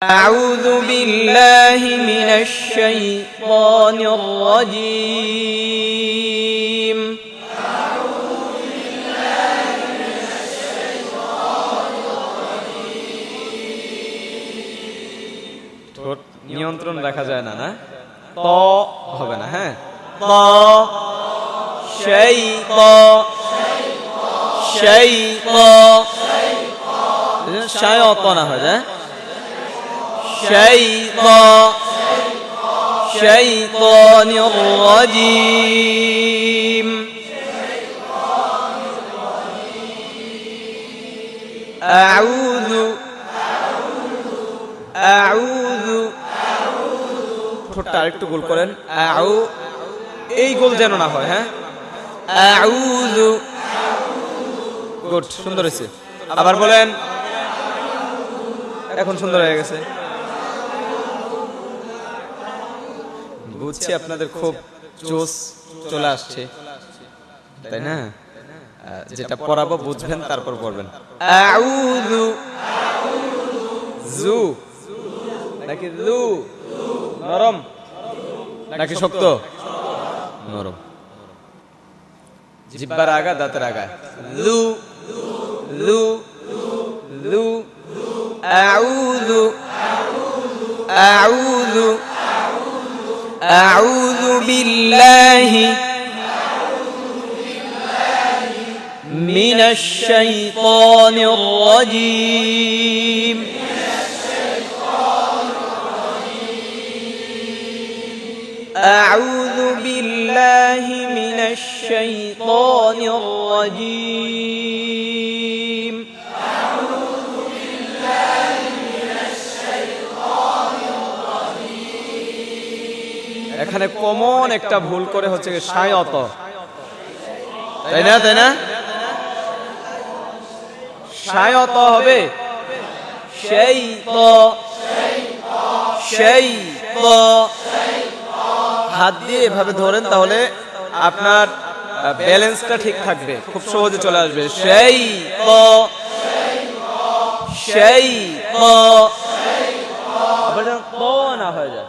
أعوذ بالله من الشيطان الرجيم ঠোঁট নিয়ন্ত্রণ রাখা যায় না না ত হবে না হ্যাঁ ত শায়ত না হয় যায় الشيطان الرجيم أعوذ ঠোঁটটা আরেকটু গোল করেন এই গোল যেন না হয় হ্যাঁ আউযু গুড সুন্দর হয়েছে আবার বলেন এখন সুন্দর হয়ে গেছে বুঝছি আপনাদের খুব জোশ চলে আসছে তাই না যেটা পড়াবো বুঝবেন তারপর পড়বেন আউযু জু নাকি জু নরম নাকি শক্ত নরম জিহ্বার আগা দাঁতের আগা লু লু লু أعوذ بالله من الشيطان الرجيم أعوذ بالله من الشيطان الرجيم এখানে কমন একটা ভুল করে হচ্ছে শায়ত তাই না শায়ত হবে হাত দিয়ে এভাবে ধরেন তাহলে আপনার ব্যালেন্সটা ঠিক থাকবে খুব সহজে চলে আসবে আবার যেন ত না হয়ে যায়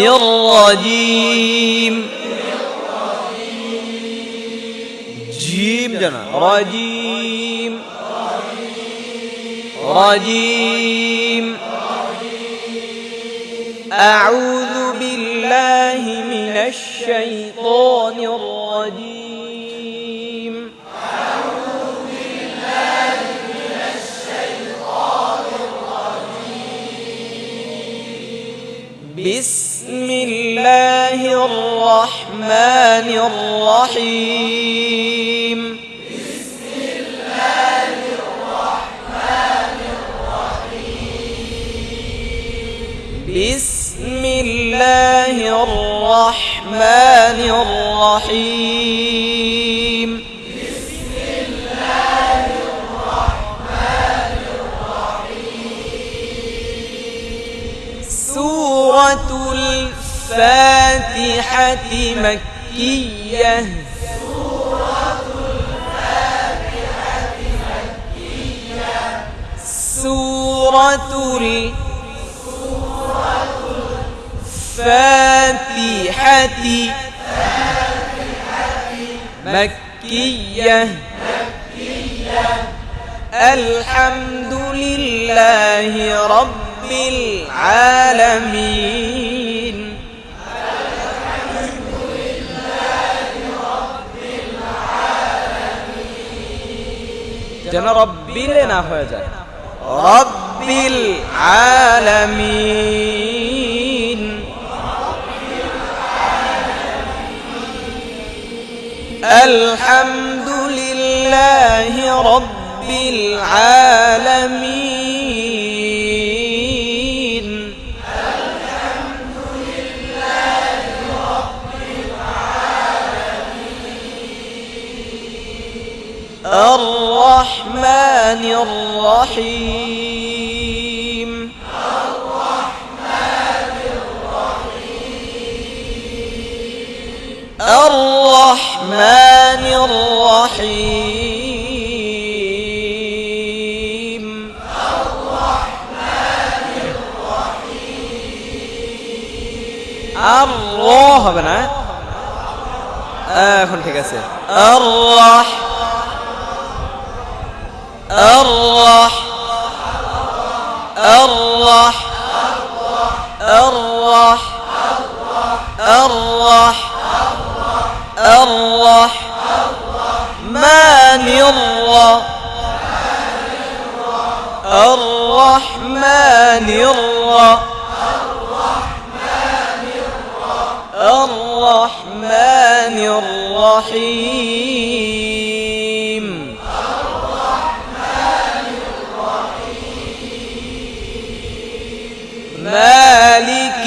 الرجيم جيم جنا رجيم أعوذ بالله من الشيطان الرجيم بسم الله الرحمن الرحيم بسم الله الرحمن الرحيم سورة الفاتحة مكية سورة الفاتحة مكية الحمد لله رب العالمين যেন রব্বিলে না হয়ে যায় রব্বিল আলামিন আলহামদুলিল্লাহি রব্বিল আলামিন الرحمن الرحيم الرحمن الرحيم الله হবে না এখন ঠিক আছে الرح الرح الرح الرح الرح الرحمن الرحمن الرحمن الرحيم مالك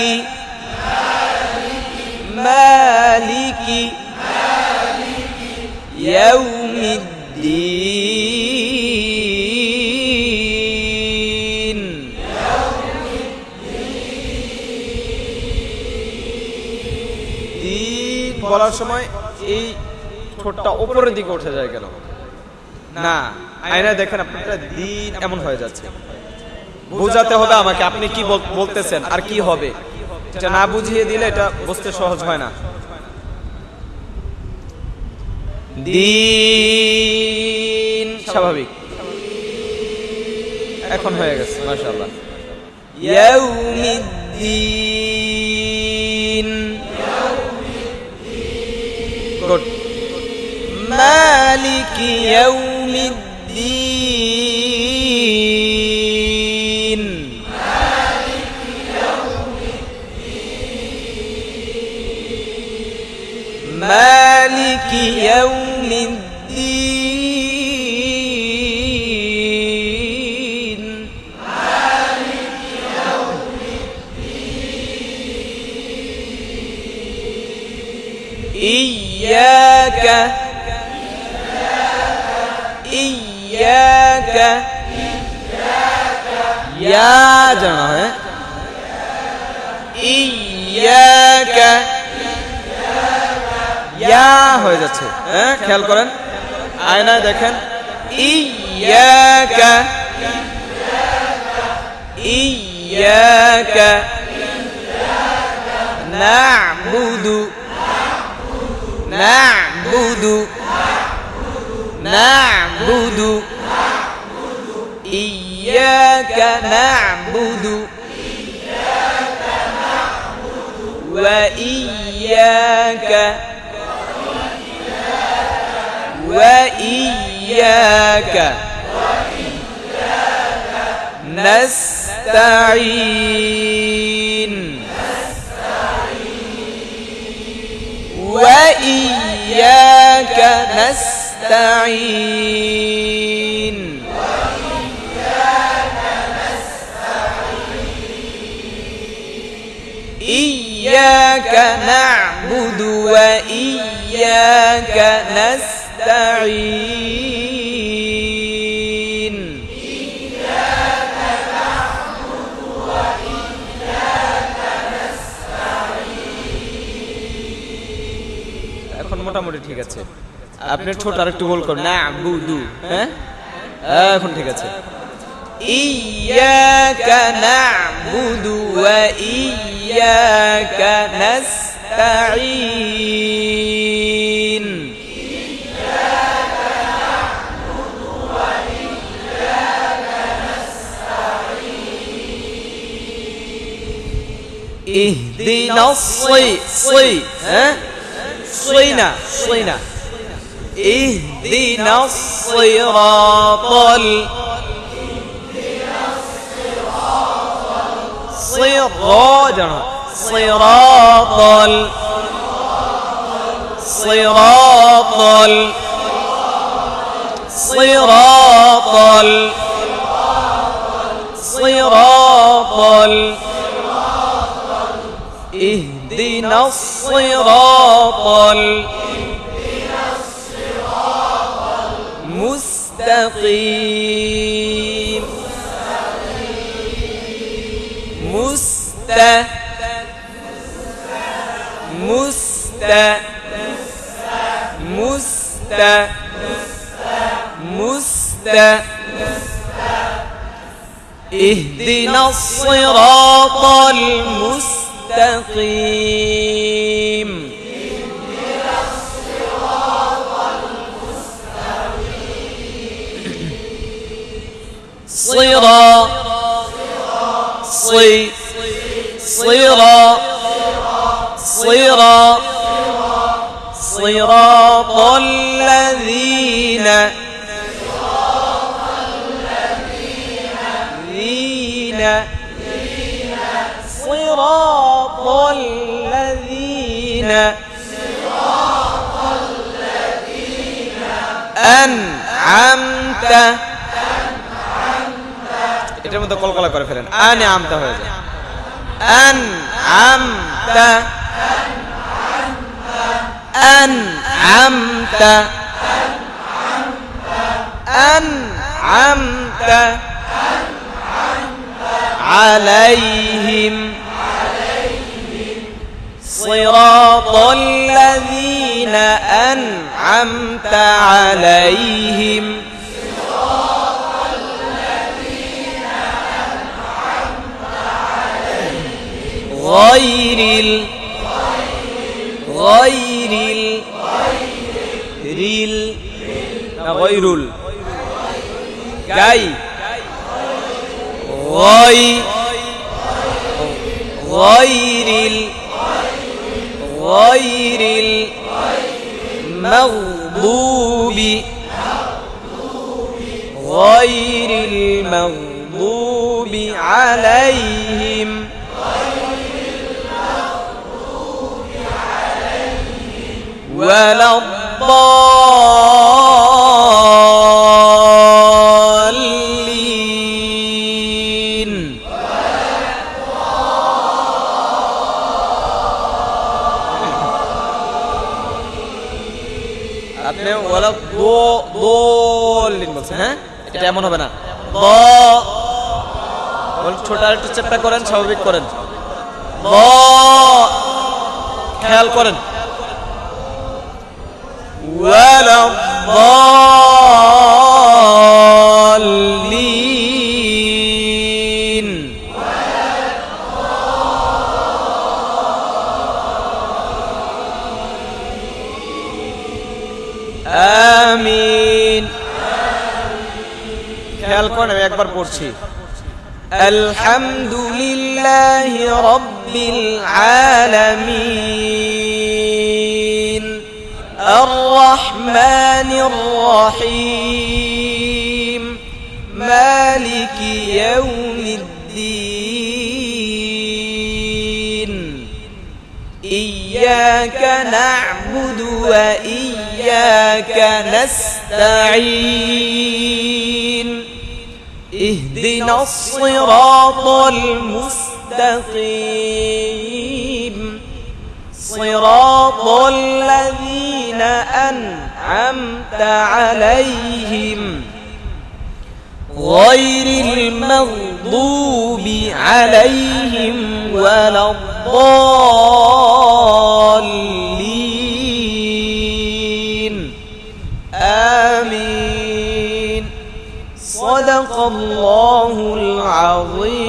مالك يوم الدين দিন বলার সময় এই ঠোঁটটা উপরের দিকে উঠে যায় কেন না আয়নায় দেখেন আপনারটা দিন এমন হয়ে যাচ্ছে বুঝাতে হবে আমাকে আপনি কি বলতেছেন আর কি হবে এটা না বুঝিয়ে দিলে এটা বুঝতে সহজ হয় না দিন স্বাভাবিক এখন হয়ে গেছে মাশাআল্লাহ ইয়াউমিদ্দিন গুড মালিকি ইয়াউমিদ্দিন مالك يوم الدين مالك يوم الدين إياك إياك يا جماعة إياك ইয়া হয়ে যাচ্ছে হ্যাঁ খেয়াল করেন আয়নায় দেখেন ইয়াকা ইয়াকা না'বুদু না'বুদু না'বুদু ইয়াকা না'বুদু ওয়া ইয়াকা وإياك نستعين وإياك نستعين إياك نعبد وإياك نستعين إياك نعبد وإياك نستعين এখন মোটামুটি ঠিক আছে আপনি ছোট আরেকটু গোল করুন না'বুদু হ্যাঁ এখন ঠিক আছে إياك نعبد وإياك نستعين اهدنا صينا اهدنا الصراط صراط اهدنا الصراط المستقيم اهدنا الصراط المستقيم صراط الذين أنعمت এটার মধ্যে কলকলা করে ফেলেন আনআমতা হয়ে যায় أنعمت عليهم صراط الذين أنعمت عليهم غير المغضوب عليهم ولا الضالين আপনি ওয়ালা দোলিন বলছেন হ্যাঁ এটা এমন হবে না ছোট আর একটু চেষ্টা করেন স্বাভাবিক করেন খেয়াল করেন ولا الضالين آمين খেয়াল করেন আমি একবার পড়ছি الحمد لله رب العالمين الرحمن الرحيم مالك يوم الدين إياك نعبد وإياك نستعين اهدنا الصراط المستقيم صراط الذين أنعمت عليهم غير المغضوب عليهم ولا الضالين آمين صدق الله العظيم